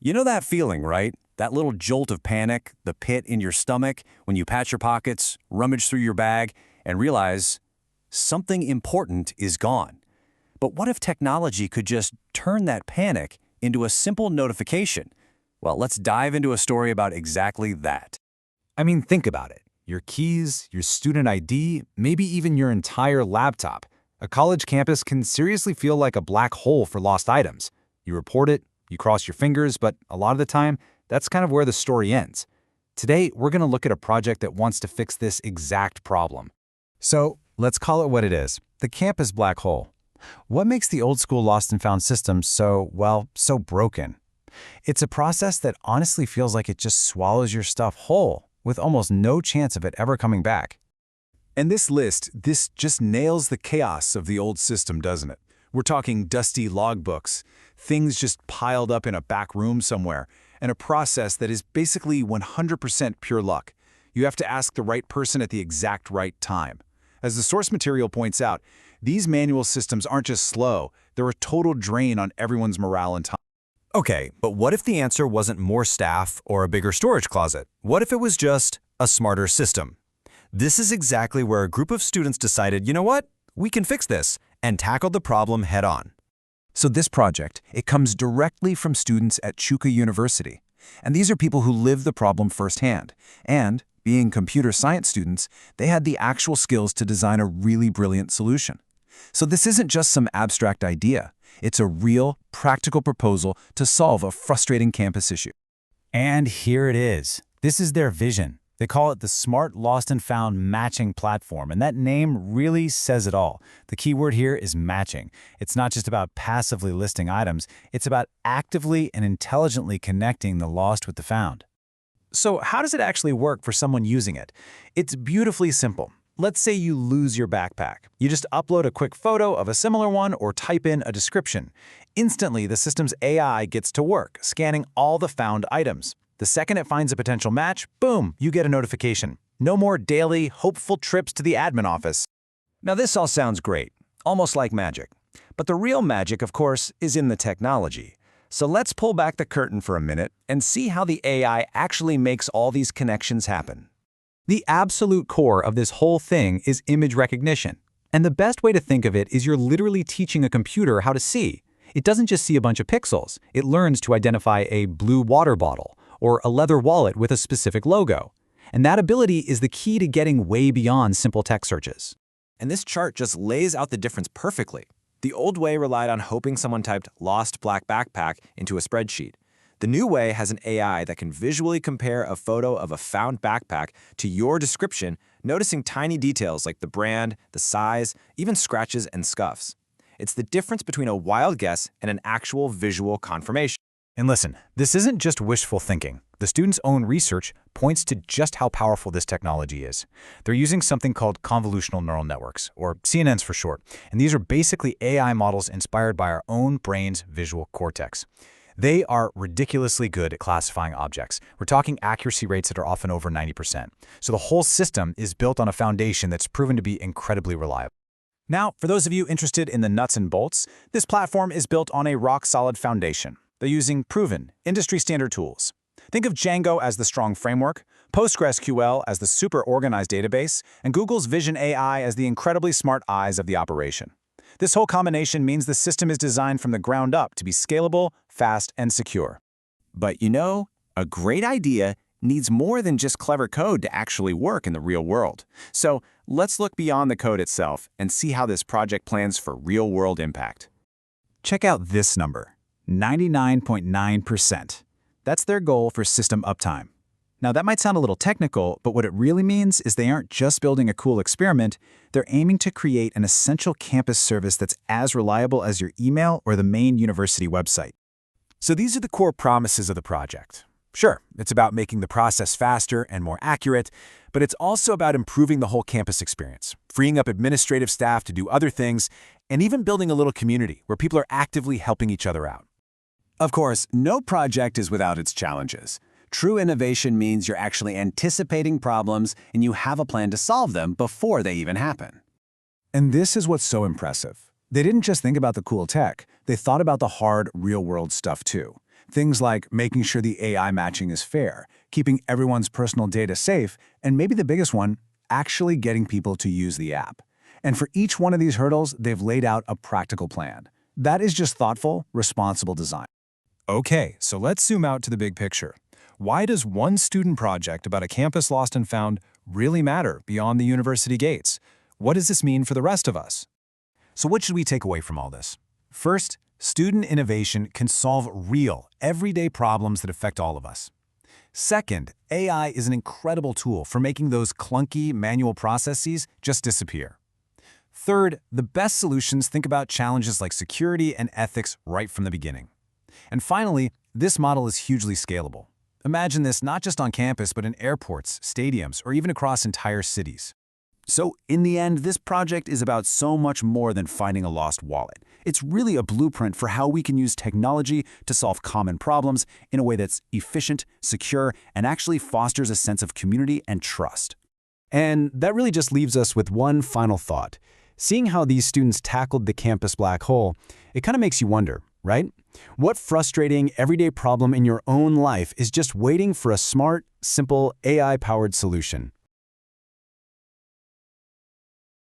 You know that feeling, right? That little jolt of panic, the pit in your stomach, when you pat your pockets, rummage through your bag, and realize something important is gone. But what if technology could just turn that panic into a simple notification? Well, let's dive into a story about exactly that. I mean, think about it. Your keys, your student ID, maybe even your entire laptop. A college campus can seriously feel like a black hole for lost items. You report it, you cross your fingers, but a lot of the time, that's kind of where the story ends. Today, we're going to look at a project that wants to fix this exact problem. So, let's call it what it is, the campus black hole. What makes the old school lost and found system so broken? It's a process that honestly feels like it just swallows your stuff whole, with almost no chance of it ever coming back. And this just nails the chaos of the old system, doesn't it? We're talking dusty logbooks, things just piled up in a back room somewhere, and a process that is basically 100% pure luck. You have to ask the right person at the exact right time. As the source material points out, these manual systems aren't just slow, they're a total drain on everyone's morale and time. Okay, but what if the answer wasn't more staff or a bigger storage closet? What if it was just a smarter system? This is exactly where a group of students decided, you know what? We can fix this, and tackled the problem head-on. So this project, it comes directly from students at Chuka University. And these are people who live the problem firsthand. And, being computer science students, they had the actual skills to design a really brilliant solution. So this isn't just some abstract idea. It's a real, practical proposal to solve a frustrating campus issue. And here it is. This is their vision. They call it the Smart Lost and Found Matching Platform, and that name really says it all. The key word here is matching. It's not just about passively listing items, it's about actively and intelligently connecting the lost with the found. So how does it actually work for someone using it? It's beautifully simple. Let's say you lose your backpack. You just upload a quick photo of a similar one or type in a description. Instantly, the system's AI gets to work, scanning all the found items. The second it finds a potential match, boom, you get a notification. No more daily, hopeful trips to the admin office. Now this all sounds great, almost like magic. But the real magic, of course, is in the technology. So let's pull back the curtain for a minute and see how the AI actually makes all these connections happen. The absolute core of this whole thing is image recognition. And the best way to think of it is you're literally teaching a computer how to see. It doesn't just see a bunch of pixels. It learns to identify a blue water bottle or a leather wallet with a specific logo. And that ability is the key to getting way beyond simple text searches. And this chart just lays out the difference perfectly. The old way relied on hoping someone typed "lost black backpack" into a spreadsheet. The new way has an AI that can visually compare a photo of a found backpack to your description, noticing tiny details like the brand, the size, even scratches and scuffs. It's the difference between a wild guess and an actual visual confirmation. And listen, this isn't just wishful thinking. The students' own research points to just how powerful this technology is. They're using something called Convolutional Neural Networks, or CNNs for short, and these are basically AI models inspired by our own brain's visual cortex. They are ridiculously good at classifying objects. We're talking accuracy rates that are often over 90%. So the whole system is built on a foundation that's proven to be incredibly reliable. Now, for those of you interested in the nuts and bolts, this platform is built on a rock-solid foundation. They're using proven, industry-standard tools. Think of Django as the strong framework, PostgreSQL as the super organized database, and Google's Vision AI as the incredibly smart eyes of the operation. This whole combination means the system is designed from the ground up to be scalable, fast, and secure. But you know, a great idea needs more than just clever code to actually work in the real world. So let's look beyond the code itself and see how this project plans for real-world impact. Check out this number. 99.9%. That's their goal for system uptime. Now that might sound a little technical, but what it really means is they aren't just building a cool experiment, they're aiming to create an essential campus service that's as reliable as your email or the main university website. So these are the core promises of the project. Sure, it's about making the process faster and more accurate, but it's also about improving the whole campus experience, freeing up administrative staff to do other things, and even building a little community where people are actively helping each other out. Of course, no project is without its challenges. True innovation means you're actually anticipating problems and you have a plan to solve them before they even happen. And this is what's so impressive. They didn't just think about the cool tech, they thought about the hard, real-world stuff too. Things like making sure the AI matching is fair, keeping everyone's personal data safe, and maybe the biggest one, actually getting people to use the app. And for each one of these hurdles, they've laid out a practical plan. That is just thoughtful, responsible design. Okay, so let's zoom out to the big picture. Why does one student project about a campus lost and found really matter beyond the university gates? What does this mean for the rest of us? So what should we take away from all this? First, student innovation can solve real, everyday problems that affect all of us. Second, AI is an incredible tool for making those clunky manual processes just disappear. Third, the best solutions think about challenges like security and ethics right from the beginning. And finally, this model is hugely scalable. Imagine this not just on campus, but in airports, stadiums, or even across entire cities. So, in the end, this project is about so much more than finding a lost wallet. It's really a blueprint for how we can use technology to solve common problems in a way that's efficient, secure, and actually fosters a sense of community and trust. And that really just leaves us with one final thought. Seeing how these students tackled the campus black hole, it kind of makes you wonder, right? What frustrating, everyday problem in your own life is just waiting for a smart, simple, AI-powered solution?